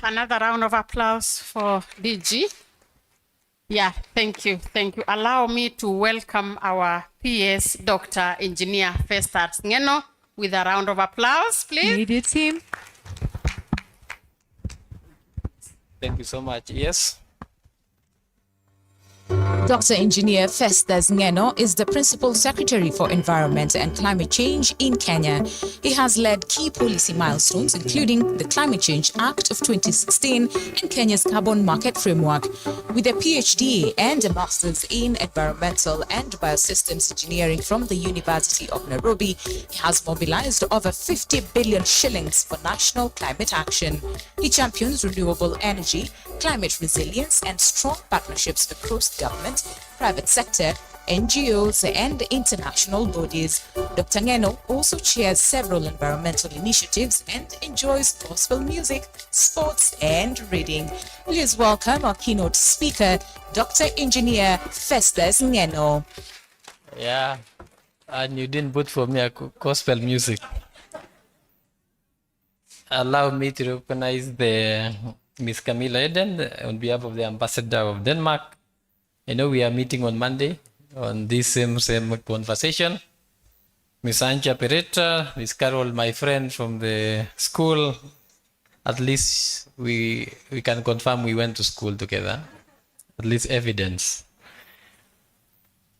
another round of applause for DG. Yeah, thank you. Thank you. Allow me to welcome our PS, Dr. Engineer Festus Ngeno, with a round of applause, please. Media team. Thank you so much. Yes. Dr. Engineer Festus Ngeno is the Principal Secretary for Environment and Climate Change in Kenya. He has led key policy milestones, including the Climate Change Act of 2016 and Kenya's Carbon Market Framework. With a PhD and a Master's in Environmental and Biosystems Engineering from the University of Nairobi, he has mobilized over 50 billion shillings for national climate action. He champions renewable energy, climate resilience, and strong partnerships across government, private sector, NGOs, and international bodies. Dr. Ngeno also chairs several environmental initiatives and enjoys gospel music, sports, and reading. Please welcome our keynote speaker, Dr. Engineer Festus Ngeno. Yeah, and you didn't vote for me a gospel music. Allow me to recognize the Miss Camilla Eden on behalf of the Ambassador of Denmark. I know we are meeting on Monday on this same conversation. Miss Anja Peretta, Miss Carol, my friend from the school. At least we can confirm we went to school together. At least evidence.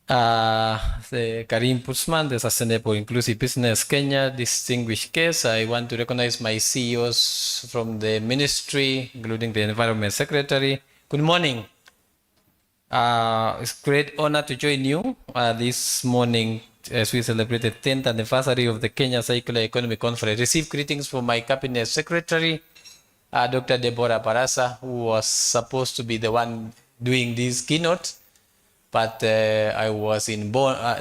The Karim Putzman, the Sustainable Inclusive Business Kenya distinguished guest. I want to recognize my CEOs from the ministry, including the Environment Secretary. Good morning. It's a great honor to join you this morning as we celebrate the 10th anniversary of the Kenya Circular Economy Conference. Receive greetings from my Cabinet Secretary, Dr. Deborah Barasa, who was supposed to be the one doing this keynote, but I was in I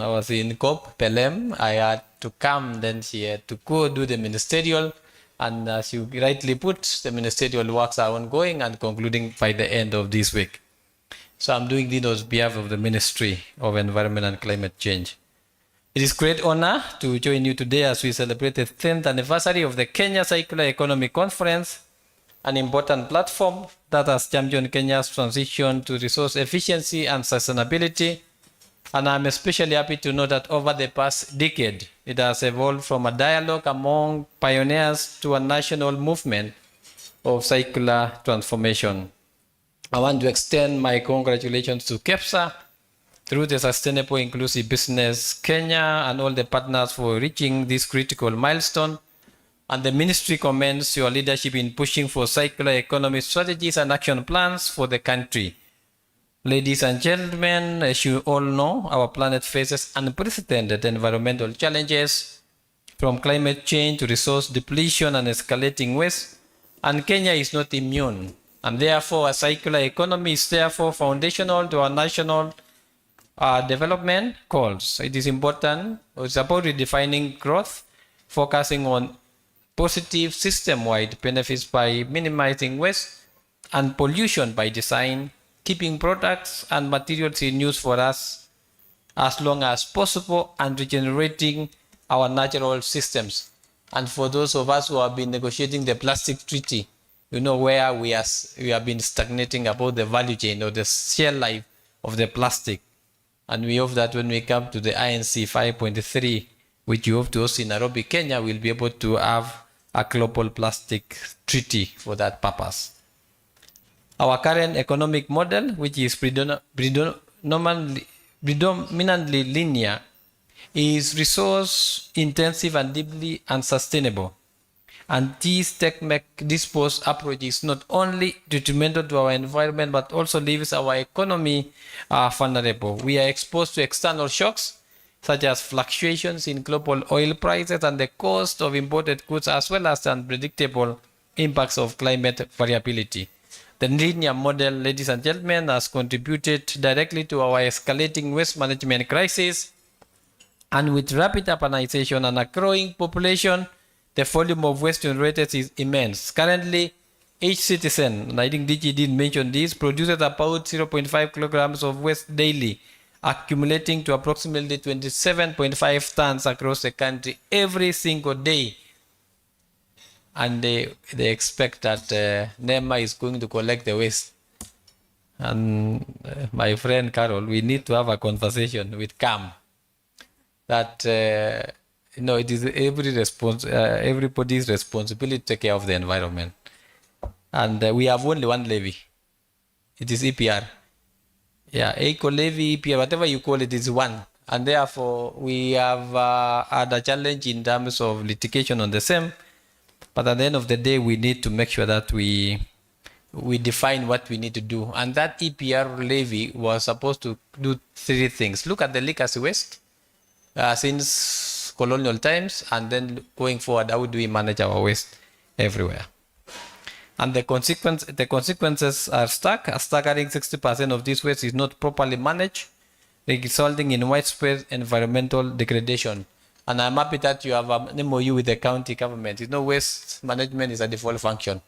was in COP, Pelem. I had to come, then she had to go do the ministerial, and as you rightly put, the ministerial works are ongoing and concluding by the end of this week. So I'm doing this on behalf of the Ministry of Environment and Climate Change. It is a great honor to join you today as we celebrate the 10th anniversary of the Kenya Circular Economy Conference, an important platform that has championed Kenya's transition to resource efficiency and sustainability. And I'm especially happy to know that over the past decade, it has evolved from a dialogue among pioneers to a national movement of circular transformation. I want to extend my congratulations to KEPSA through the Sustainable Inclusive Business Kenya and all the partners for reaching this critical milestone. And the ministry commends your leadership in pushing for circular economy strategies and action plans for the country. Ladies and gentlemen, as you all know, our planet faces unprecedented environmental challenges, from climate change to resource depletion and escalating waste, and Kenya is not immune. And therefore, a circular economy is therefore foundational to our national development goals. It is important. It's about redefining growth, focusing on positive system-wide benefits by minimizing waste and pollution by design, keeping products and materials in use for us as long as possible, and regenerating our natural systems. And for those of us who have been negotiating the plastic treaty, you know where we have been stagnating about the value chain or the shell life of the plastic. And we hope that when we come to the INC 5.3, which you hope to host in Nairobi, Kenya, we'll be able to have a global plastic treaty for that purpose. Our current economic model, which is predominantly linear, is resource intensive and deeply unsustainable. And this tech-disposed approach is not only detrimental to our environment, but also leaves our economy vulnerable. We are exposed to external shocks, such as fluctuations in global oil prices and the cost of imported goods, as well as unpredictable impacts of climate variability. The linear model, ladies and gentlemen, has contributed directly to our escalating waste management crisis. And with rapid urbanization and a growing population, the volume of waste generated is immense. Currently, each citizen, and I think DG did mention this, produces about 0.5 kilograms of waste daily, accumulating to approximately 27.5 tons across the country every single day. and they expect that NEMA is going to collect the waste. And my friend Carol, we need to have a conversation with CAM that it is everybody's responsibility to take care of the environment. And we have only one levy. It is EPR. Yeah, eco levy, EPR, whatever you call it, is one. And therefore, we have had a challenge in terms of litigation on the same. But at the end of the day, we need to make sure that we define what we need to do. And that EPR levy was supposed to do three things. Look at the legacy waste since colonial times, and then going forward, how do we manage our waste everywhere? And the consequences are staggering. 60% of this waste is not properly managed, resulting in widespread environmental degradation. And I'm happy that you have an MOU with the county government. Waste management is a default function.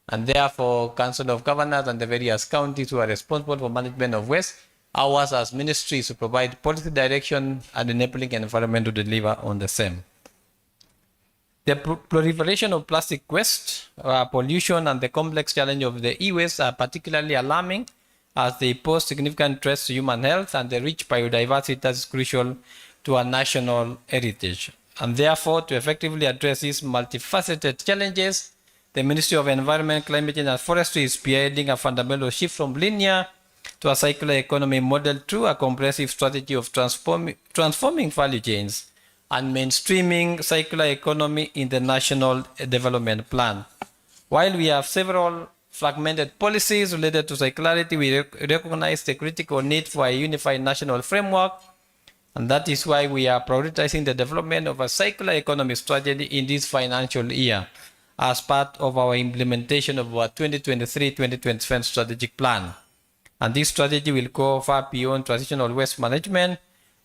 And therefore, Council of Governors and the various counties who are responsible for management of waste, ours as ministries to provide policy direction and enabling environment to deliver on the same. The proliferation of plastic waste, pollution, and the complex challenge of the e-waste are particularly alarming as they pose significant threats to human health and the rich biodiversity that is crucial to our national heritage. And therefore, to effectively address these multifaceted challenges, the Ministry of Environment, Climate Change and Forestry is spearheading a fundamental shift from linear to a circular economy model through a comprehensive strategy of transforming value chains and mainstreaming circular economy in the National Development Plan. While we have several fragmented policies related to circularity, we recognize the critical need for a unified national framework, and that is why we are prioritizing the development of a circular economy strategy in this financial year as part of our implementation of our 2023-2025 strategic plan. And this strategy will go far beyond traditional waste management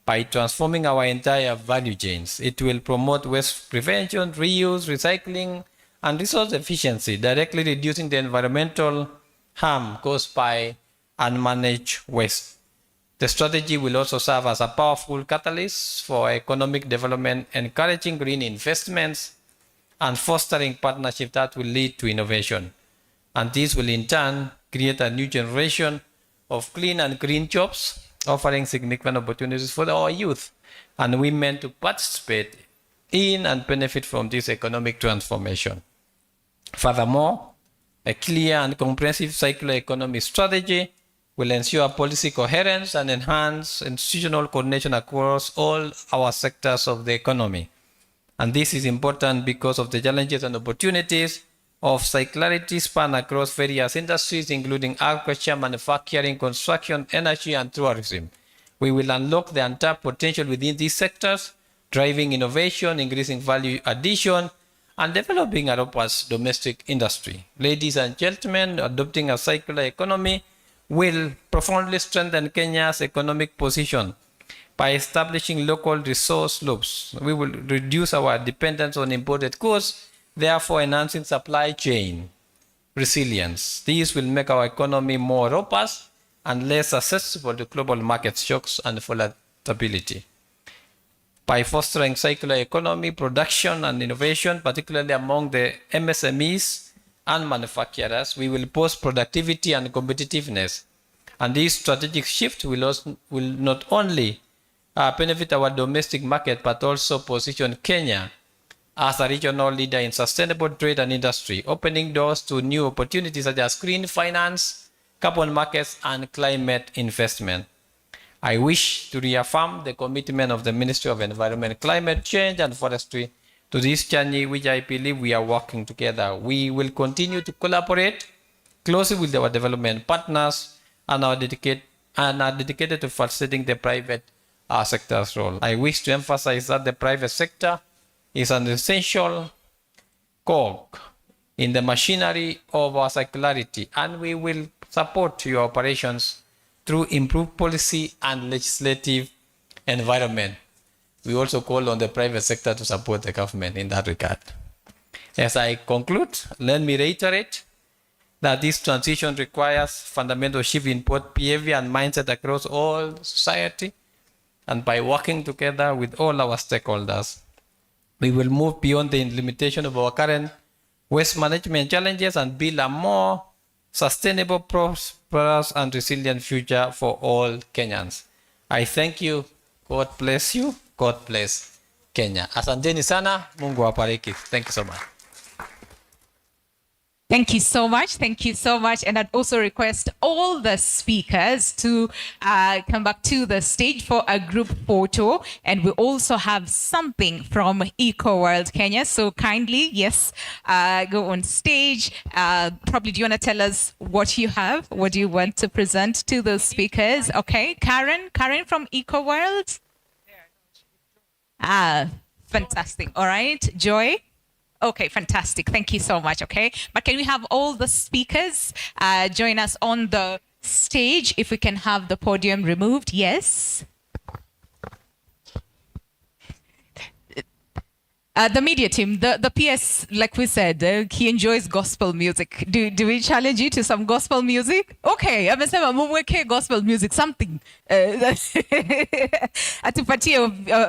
by transforming our entire value chains. It will promote waste prevention, reuse, recycling, and resource efficiency, directly reducing the environmental harm caused by unmanaged waste. The strategy will also serve as a powerful catalyst for economic development, encouraging green investments and fostering partnerships that will lead to innovation. And this will in turn create a new generation of clean and green jobs, offering significant opportunities for our youth and women to participate in and benefit from this economic transformation. Furthermore, a clear and comprehensive circular economy strategy will ensure policy coherence and enhance institutional coordination across all our sectors of the economy. And this is important because of the challenges and opportunities of circularity span across various industries, including agriculture, manufacturing, construction, energy, and tourism. We will unlock the untapped potential within these sectors, driving innovation, increasing value addition, and developing a robust domestic industry. Ladies and gentlemen, adopting a circular economy will profoundly strengthen Kenya's economic position by establishing local resource loops. We will reduce our dependence on imported goods, therefore enhancing supply chain resilience. These will make our economy more robust and less susceptible to global market shocks and volatility. By fostering circular economy, production, and innovation, particularly among the MSMEs and manufacturers, we will boost productivity and competitiveness. And this strategic shift will not only benefit our domestic market, but also position Kenya as a regional leader in sustainable trade and industry, opening doors to new opportunities such as green finance, carbon markets, and climate investment. I wish to reaffirm the commitment of the Ministry of Environment, Climate Change, and Forestry to this journey, which I believe we are working together. We will continue to collaborate closely with our development partners and are dedicated to facilitating the private sector's role. I wish to emphasize that the private sector is an essential cog in the machinery of our circularity, and we will support your operations through improved policy and legislative environment. We also call on the private sector to support the government in that regard. As I conclude, let me reiterate that this transition requires fundamental shift in both behavior and mindset across all society, and by working together with all our stakeholders, we will move beyond the limitation of our current waste management challenges and build a more sustainable, prosperous, and resilient future for all Kenyans. I thank you. God bless you. God bless Kenya. Asanteni sana. Mungu awabariki. Thank you so much. Thank you so much. Thank you so much. And I'd also request all the speakers to come back to the stage for a group photo. And we also have something from Eco World Kenya. So kindly, yes, go on stage. Probably, do you want to tell us what you have? What do you want to present to the speakers? Okay, Karen from Eco World. Fantastic. All right, Joy. Okay, fantastic. Thank you so much. Okay, but can we have all the speakers join us on the stage? If we can have the podium removed, yes. The media team, the PS, like we said, he enjoys gospel music. Do we challenge you to some gospel music? Okay, amesema mumweke gospel music, something. Atupatie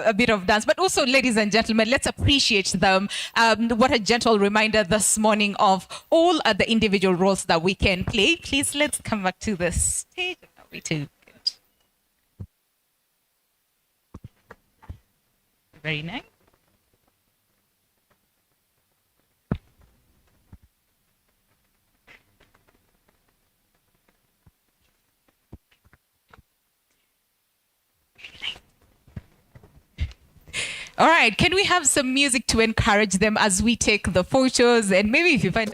a bit of dance. But also, ladies and gentlemen, let's appreciate them. What a gentle reminder this morning of all the individual roles that we can play. Please, let's come back to the stage. Very nice. All right, can we have some music to encourage them as we take the photos? And maybe if you find